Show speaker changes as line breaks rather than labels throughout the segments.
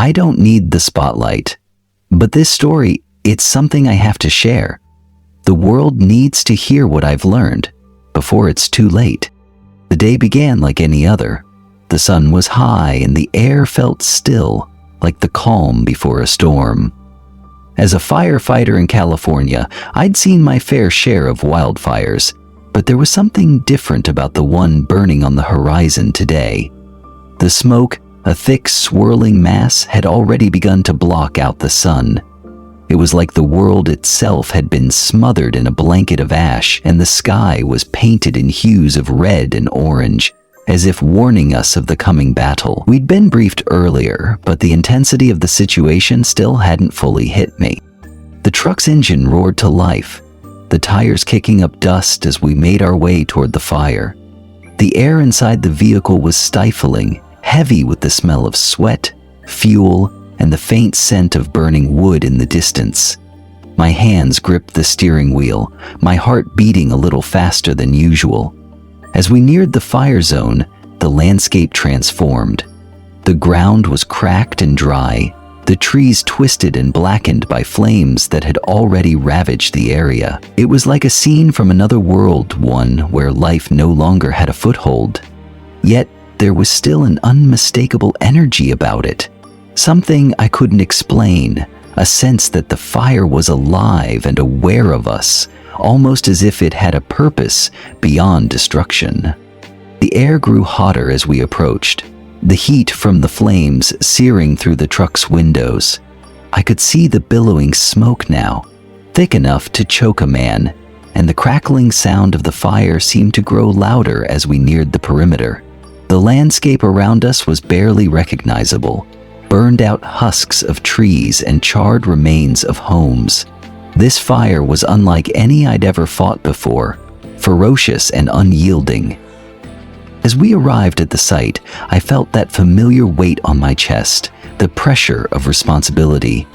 I don't need the spotlight. But this story, it's something I have to share. The world needs to hear what I've learned before it's too late. The day began like any other. The sun was high and the air felt still, like the calm before a storm. As a firefighter in California, I'd seen my fair share of wildfires, but there was something different about the one burning on the horizon today. The smoke, a thick swirling mass, had already begun to block out the sun. It was like the world itself had been smothered in a blanket of ash, and the sky was painted in hues of red and orange, as if warning us of the coming battle. We'd been briefed earlier, but the intensity of the situation still hadn't fully hit me. The truck's engine roared to life, the tires kicking up dust as we made our way toward the fire. The air inside the vehicle was stifling, heavy with the smell of sweat, fuel, and the faint scent of burning wood in the distance. My hands gripped the steering wheel, my heart beating a little faster than usual. As we neared the fire zone, the landscape transformed. The ground was cracked and dry, the trees twisted and blackened by flames that had already ravaged the area. It was like a scene from another world, one where life no longer had a foothold. Yet there was still an unmistakable energy about it. Something I couldn't explain, a sense that the fire was alive and aware of us, almost as if it had a purpose beyond destruction. The air grew hotter as we approached, the heat from the flames searing through the truck's windows. I could see the billowing smoke now, thick enough to choke a man, and the crackling sound of the fire seemed to grow louder as we neared the perimeter. The landscape around us was barely recognizable, burned out husks of trees and charred remains of homes. This fire was unlike any I'd ever fought before, ferocious and unyielding. As we arrived at the site, I felt that familiar weight on my chest, the pressure of responsibility.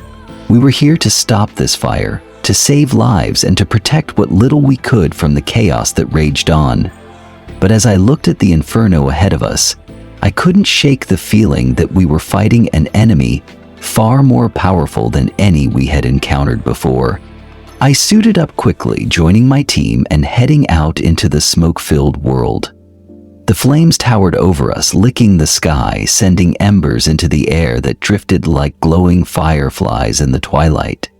We were here to stop this fire, to save lives and to protect what little we could from the chaos that raged on. But as I looked at the inferno ahead of us, I couldn't shake the feeling that we were fighting an enemy far more powerful than any we had encountered before. I suited up quickly, joining my team and heading out into the smoke-filled world. The flames towered over us, licking the sky, sending embers into the air that drifted like glowing fireflies in the twilight.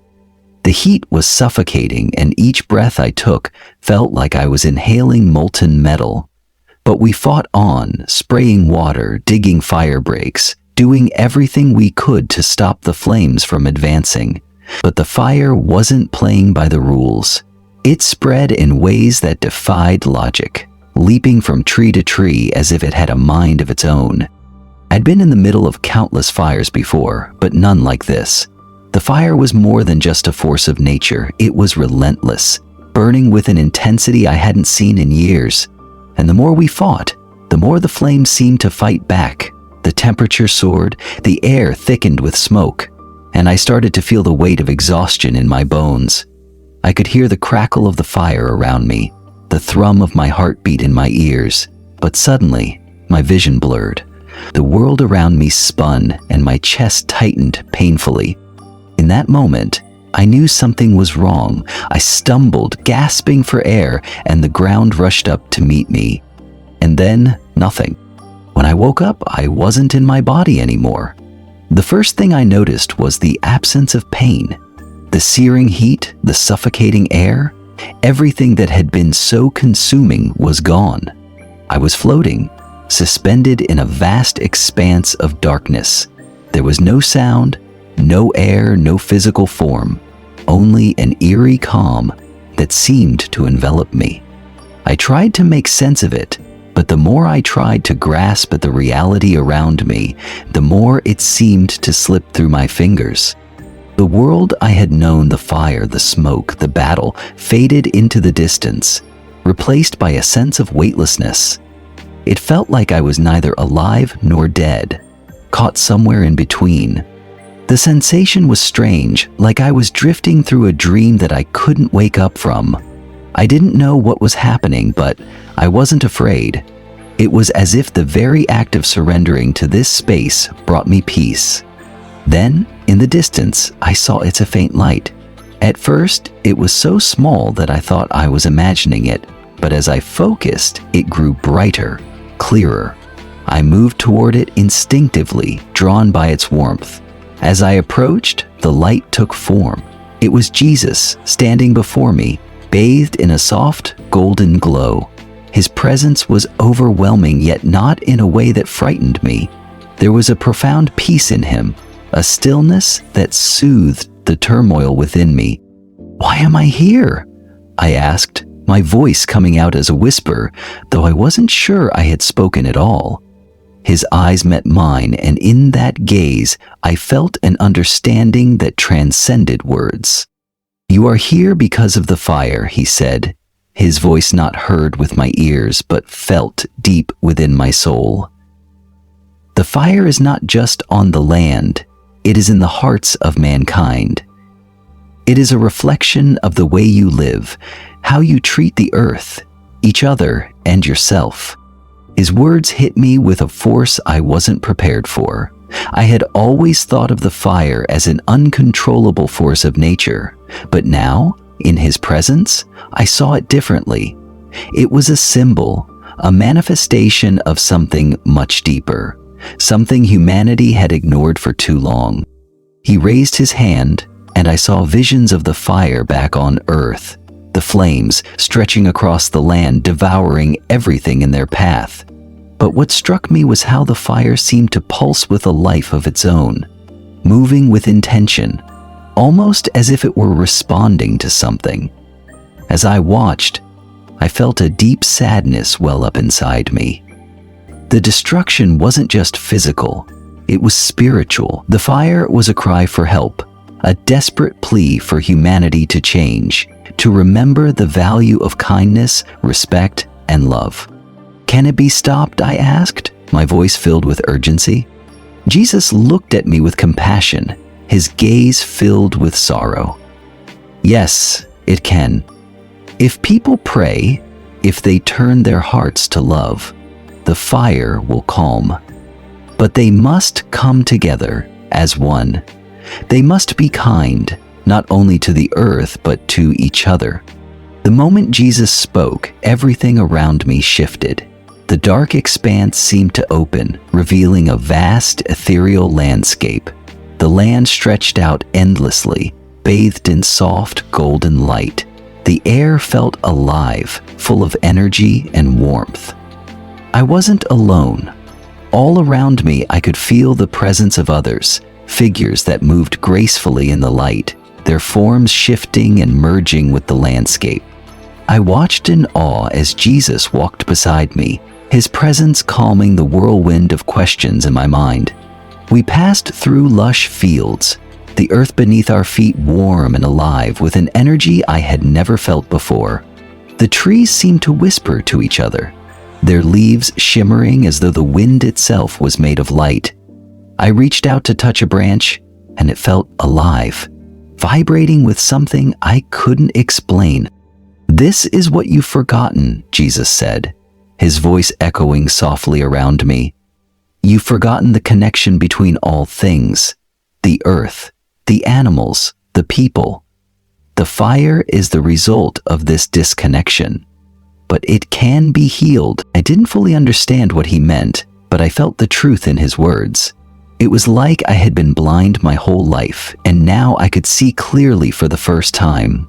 The heat was suffocating, and each breath I took felt like I was inhaling molten metal. But we fought on, spraying water, digging fire breaks, doing everything we could to stop the flames from advancing. But the fire wasn't playing by the rules. It spread in ways that defied logic, leaping from tree to tree as if it had a mind of its own. I'd been in the middle of countless fires before, but none like this. The fire was more than just a force of nature. It was relentless, burning with an intensity I hadn't seen in years. And the more we fought, the more the flames seemed to fight back. The temperature soared, the air thickened with smoke, and I started to feel the weight of exhaustion in my bones. I could hear the crackle of the fire around me, the thrum of my heartbeat in my ears, but suddenly, my vision blurred. The world around me spun, and my chest tightened painfully. In that moment, I knew something was wrong. I stumbled, gasping for air, and the ground rushed up to meet me. And then, nothing. When I woke up, I wasn't in my body anymore. The first thing I noticed was the absence of pain. The searing heat, the suffocating air, everything that had been so consuming was gone. I was floating, suspended in a vast expanse of darkness. There was no sound, no air, no physical form, only an eerie calm that seemed to envelop me. I tried to make sense of it, but the more I tried to grasp at the reality around me, the more it seemed to slip through my fingers. The world I had known, the fire, the smoke, the battle, faded into the distance, replaced by a sense of weightlessness. It felt like I was neither alive nor dead, caught somewhere in between. The sensation was strange, like I was drifting through a dream that I couldn't wake up from. I didn't know what was happening, but I wasn't afraid. It was as if the very act of surrendering to this space brought me peace. Then, in the distance, I saw it's a faint light. At first, it was so small that I thought I was imagining it, but as I focused, it grew brighter, clearer. I moved toward it instinctively, drawn by its warmth. As I approached, the light took form. It was Jesus standing before me, bathed in a soft, golden glow. His presence was overwhelming, yet not in a way that frightened me. There was a profound peace in him, a stillness that soothed the turmoil within me. "Why am I here?" I asked, my voice coming out as a whisper, though I wasn't sure I had spoken at all. His eyes met mine, and in that gaze, I felt an understanding that transcended words. "You are here because of the fire," he said, his voice not heard with my ears, but felt deep within my soul. "The fire is not just on the land, it is in the hearts of mankind. It is a reflection of the way you live, how you treat the earth, each other, and yourself." His words hit me with a force I wasn't prepared for. I had always thought of the fire as an uncontrollable force of nature, but now, in his presence, I saw it differently. It was a symbol, a manifestation of something much deeper, something humanity had ignored for too long. He raised his hand, and I saw visions of the fire back on Earth, the flames stretching across the land, devouring everything in their path. But what struck me was how the fire seemed to pulse with a life of its own, moving with intention, almost as if it were responding to something. As I watched, I felt a deep sadness well up inside me. The destruction wasn't just physical, it was spiritual. The fire was a cry for help, a desperate plea for humanity to change, to remember the value of kindness, respect, and love. "Can it be stopped?" I asked, my voice filled with urgency. Jesus looked at me with compassion, his gaze filled with sorrow. "Yes, it can. If people pray, if they turn their hearts to love, the fire will calm. But they must come together as one. They must be kind, not only to the earth, but to each other." The moment Jesus spoke, everything around me shifted. The dark expanse seemed to open, revealing a vast, ethereal landscape. The land stretched out endlessly, bathed in soft, golden light. The air felt alive, full of energy and warmth. I wasn't alone. All around me, I could feel the presence of others, figures that moved gracefully in the light, their forms shifting and merging with the landscape. I watched in awe as Jesus walked beside me, his presence calming the whirlwind of questions in my mind. We passed through lush fields, the earth beneath our feet warm and alive with an energy I had never felt before. The trees seemed to whisper to each other, their leaves shimmering as though the wind itself was made of light. I reached out to touch a branch, and it felt alive, vibrating with something I couldn't explain. "This is what you've forgotten," Jesus said, his voice echoing softly around me. "You've forgotten the connection between all things, the earth, the animals, the people. The fire is the result of this disconnection. But it can be healed." I didn't fully understand what he meant, but I felt the truth in his words. It was like I had been blind my whole life, and now I could see clearly for the first time.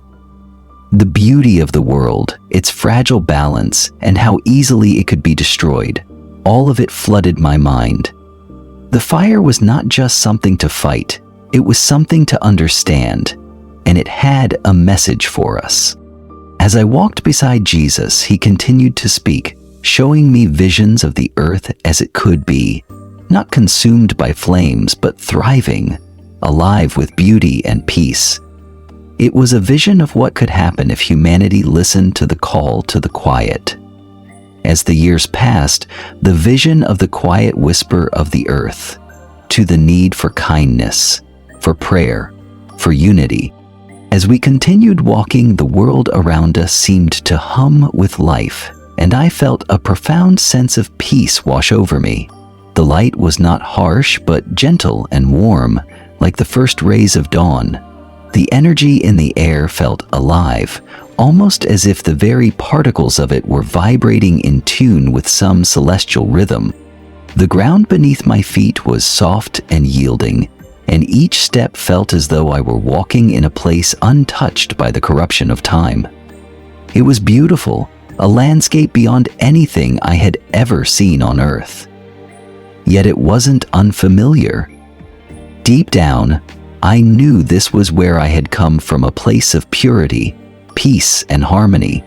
The beauty of the world, its fragile balance, and how easily it could be destroyed, all of it flooded my mind. The fire was not just something to fight, it was something to understand, and it had a message for us. As I walked beside Jesus, he continued to speak, showing me visions of the earth as it could be, not consumed by flames, but thriving, alive with beauty and peace. It was a vision of what could happen if humanity listened to the call to the quiet. As the years passed, the vision of the quiet whisper of the earth, to the need for kindness, for prayer, for unity. As we continued walking, the world around us seemed to hum with life, and I felt a profound sense of peace wash over me. The light was not harsh, but gentle and warm, like the first rays of dawn. The energy in the air felt alive, almost as if the very particles of it were vibrating in tune with some celestial rhythm. The ground beneath my feet was soft and yielding, and each step felt as though I were walking in a place untouched by the corruption of time. It was beautiful, a landscape beyond anything I had ever seen on Earth. Yet it wasn't unfamiliar. Deep down, I knew this was where I had come from, a place of purity, peace, and harmony.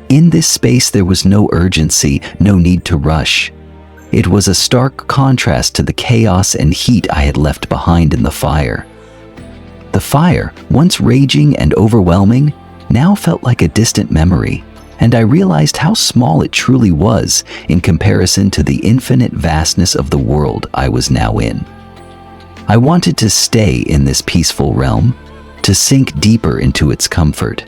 In this space there was no urgency, no need to rush. It was a stark contrast to the chaos and heat I had left behind in the fire. The fire, once raging and overwhelming, now felt like a distant memory, and I realized how small it truly was in comparison to the infinite vastness of the world I was now in. I wanted to stay in this peaceful realm, to sink deeper into its comfort.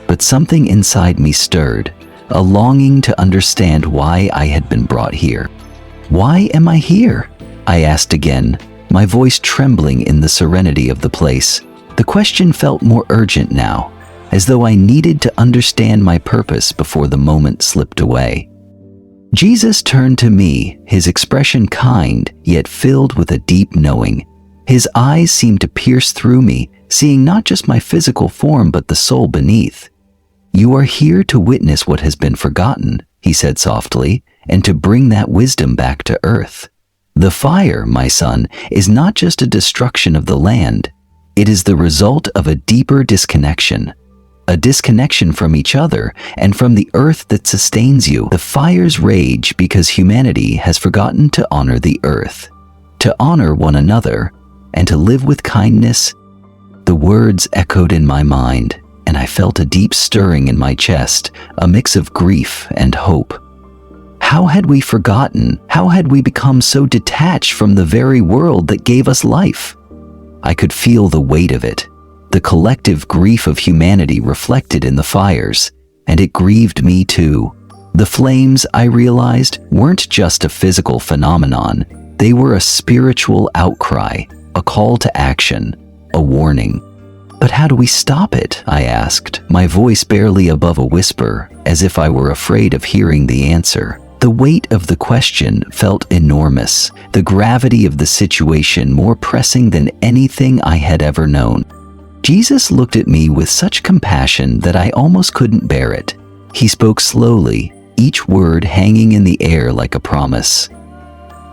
But something inside me stirred, a longing to understand why I had been brought here. "Why am I here?" I asked again, my voice trembling in the serenity of the place. The question felt more urgent now, as though I needed to understand my purpose before the moment slipped away. Jesus turned to me, his expression kind, yet filled with a deep knowing. His eyes seemed to pierce through me, seeing not just my physical form but the soul beneath. "You are here to witness what has been forgotten," he said softly, "and to bring that wisdom back to earth. The fire, my son, is not just a destruction of the land. It is the result of a deeper disconnection. A disconnection from each other and from the earth that sustains you. The fires rage because humanity has forgotten to honor the earth, to honor one another, and to live with kindness." The words echoed in my mind, and I felt a deep stirring in my chest, a mix of grief and hope. How had we forgotten? How had we become so detached from the very world that gave us life? I could feel the weight of it, the collective grief of humanity reflected in the fires, and it grieved me too. The flames, I realized, weren't just a physical phenomenon. They were a spiritual outcry, a call to action, a warning. "But how do we stop it?" I asked, my voice barely above a whisper, as if I were afraid of hearing the answer. The weight of the question felt enormous, the gravity of the situation more pressing than anything I had ever known. Jesus looked at me with such compassion that I almost couldn't bear it. He spoke slowly, each word hanging in the air like a promise.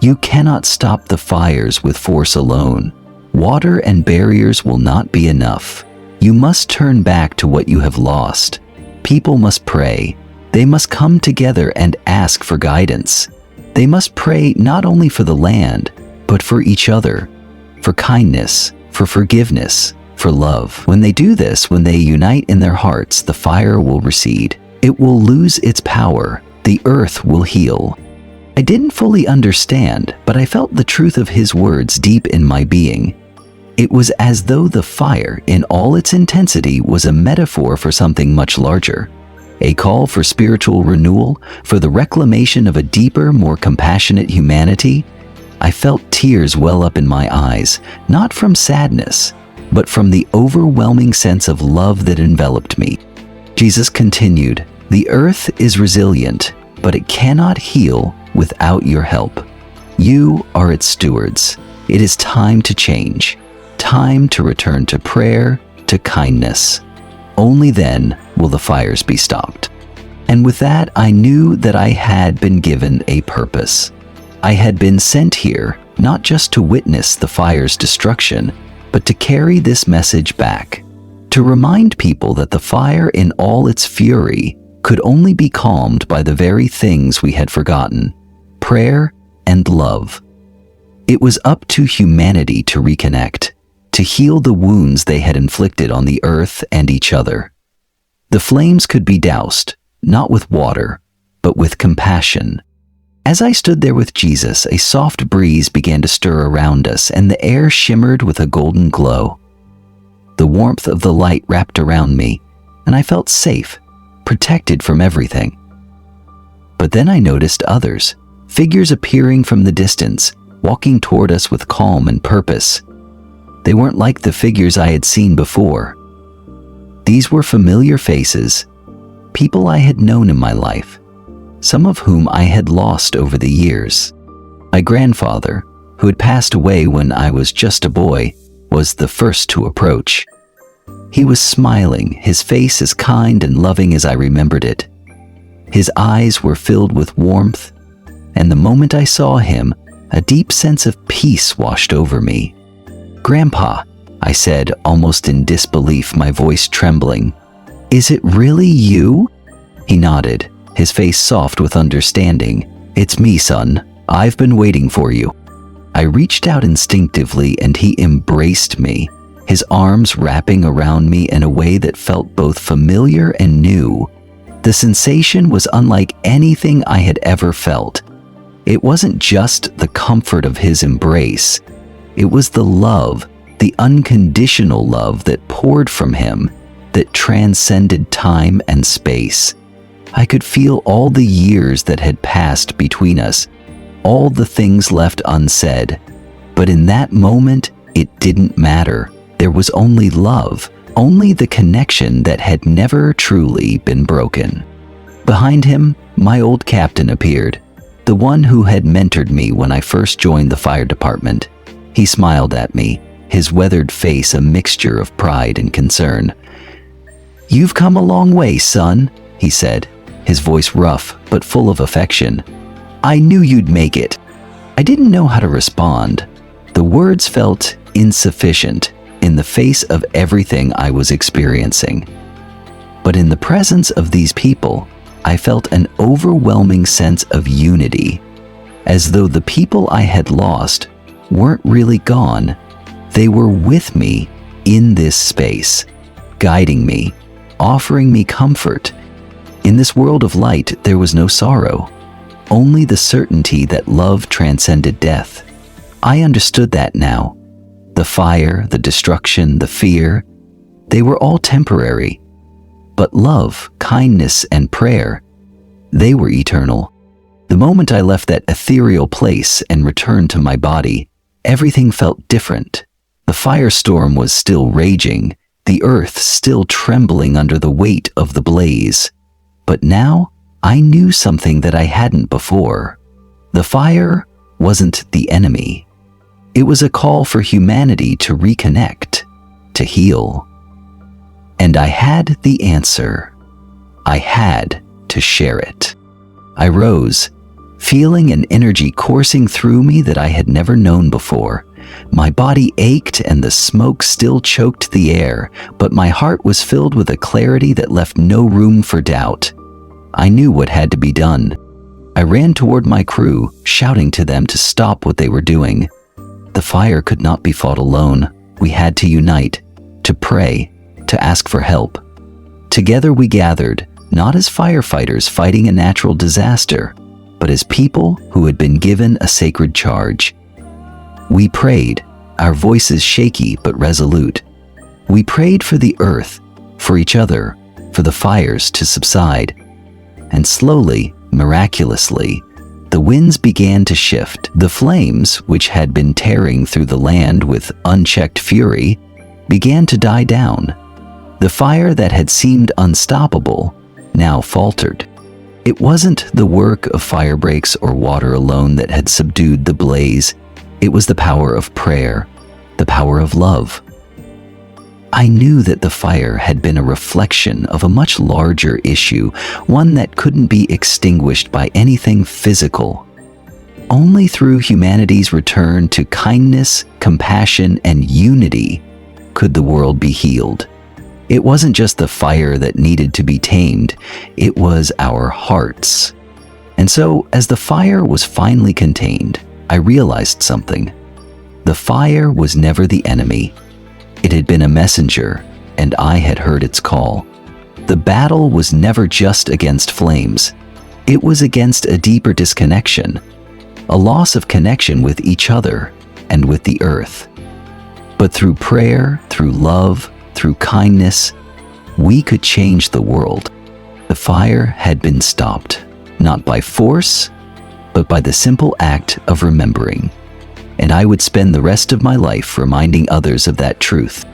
"You cannot stop the fires with force alone. Water and barriers will not be enough. You must turn back to what you have lost. People must pray. They must come together and ask for guidance. They must pray not only for the land, but for each other, for kindness, for forgiveness, for love. When they do this, when they unite in their hearts, the fire will recede. It will lose its power. The earth will heal." I didn't fully understand, but I felt the truth of his words deep in my being. It was as though the fire, in all its intensity, was a metaphor for something much larger. A call for spiritual renewal, for the reclamation of a deeper, more compassionate humanity. I felt tears well up in my eyes, not from sadness, but from the overwhelming sense of love that enveloped me. Jesus continued, "The earth is resilient, but it cannot heal without your help. You are its stewards. It is time to change, time to return to prayer, to kindness. Only then will the fires be stopped." And with that, I knew that I had been given a purpose. I had been sent here, not just to witness the fire's destruction, but to carry this message back, to remind people that the fire in all its fury could only be calmed by the very things we had forgotten: prayer and love. It was up to humanity to reconnect, to heal the wounds they had inflicted on the earth and each other. The flames could be doused, not with water, but with compassion. As I stood there with Jesus, a soft breeze began to stir around us, and the air shimmered with a golden glow. The warmth of the light wrapped around me, and I felt safe, protected from everything. But then I noticed others, figures appearing from the distance, walking toward us with calm and purpose. They weren't like the figures I had seen before. These were familiar faces, people I had known in my life, some of whom I had lost over the years. My grandfather, who had passed away when I was just a boy, was the first to approach. He was smiling, his face as kind and loving as I remembered it. His eyes were filled with warmth, and the moment I saw him, a deep sense of peace washed over me. "Grandpa," I said, almost in disbelief, my voice trembling. "Is it really you?" He nodded, his face soft with understanding. "It's me, son. I've been waiting for you." I reached out instinctively and he embraced me, his arms wrapping around me in a way that felt both familiar and new. The sensation was unlike anything I had ever felt. It wasn't just the comfort of his embrace. It was the love, the unconditional love that poured from him, that transcended time and space. I could feel all the years that had passed between us, all the things left unsaid. But in that moment, it didn't matter. There was only love, only the connection that had never truly been broken. Behind him, my old captain appeared, the one who had mentored me when I first joined the fire department. He smiled at me, his weathered face a mixture of pride and concern. "You've come a long way, son," he said, his voice rough but full of affection. "I knew you'd make it." I didn't know how to respond. The words felt insufficient in the face of everything I was experiencing. But in the presence of these people, I felt an overwhelming sense of unity, as though the people I had lost weren't really gone. They were with me in this space, guiding me, offering me comfort. In this world of light, there was no sorrow, only the certainty that love transcended death. I understood that now. The fire, the destruction, the fear, they were all temporary. But love, kindness, and prayer, they were eternal. The moment I left that ethereal place and returned to my body, everything felt different. The firestorm was still raging, the earth still trembling under the weight of the blaze. But now, I knew something that I hadn't before. The fire wasn't the enemy. It was a call for humanity to reconnect, to heal. And I had the answer. I had to share it. I rose, feeling an energy coursing through me that I had never known before. My body ached and the smoke still choked the air, but my heart was filled with a clarity that left no room for doubt. I knew what had to be done. I ran toward my crew, shouting to them to stop what they were doing. The fire could not be fought alone. We had to unite, to pray, to ask for help. Together we gathered, not as firefighters fighting a natural disaster, but as people who had been given a sacred charge. We prayed, our voices shaky but resolute. We prayed for the earth, for each other, for the fires to subside. And slowly, miraculously, the winds began to shift. The flames, which had been tearing through the land with unchecked fury, began to die down. The fire that had seemed unstoppable now faltered. It wasn't the work of fire breaks or water alone that had subdued the blaze. It was the power of prayer, the power of love. I knew that the fire had been a reflection of a much larger issue, one that couldn't be extinguished by anything physical. Only through humanity's return to kindness, compassion, and unity could the world be healed. It wasn't just the fire that needed to be tamed, it was our hearts. And so, as the fire was finally contained, I realized something. The fire was never the enemy. It had been a messenger, and I had heard its call. The battle was never just against flames. It was against a deeper disconnection, a loss of connection with each other and with the earth. But through prayer, through love, through kindness, we could change the world. The fire had been stopped, not by force, but by the simple act of remembering. and I would spend the rest of my life reminding others of that truth.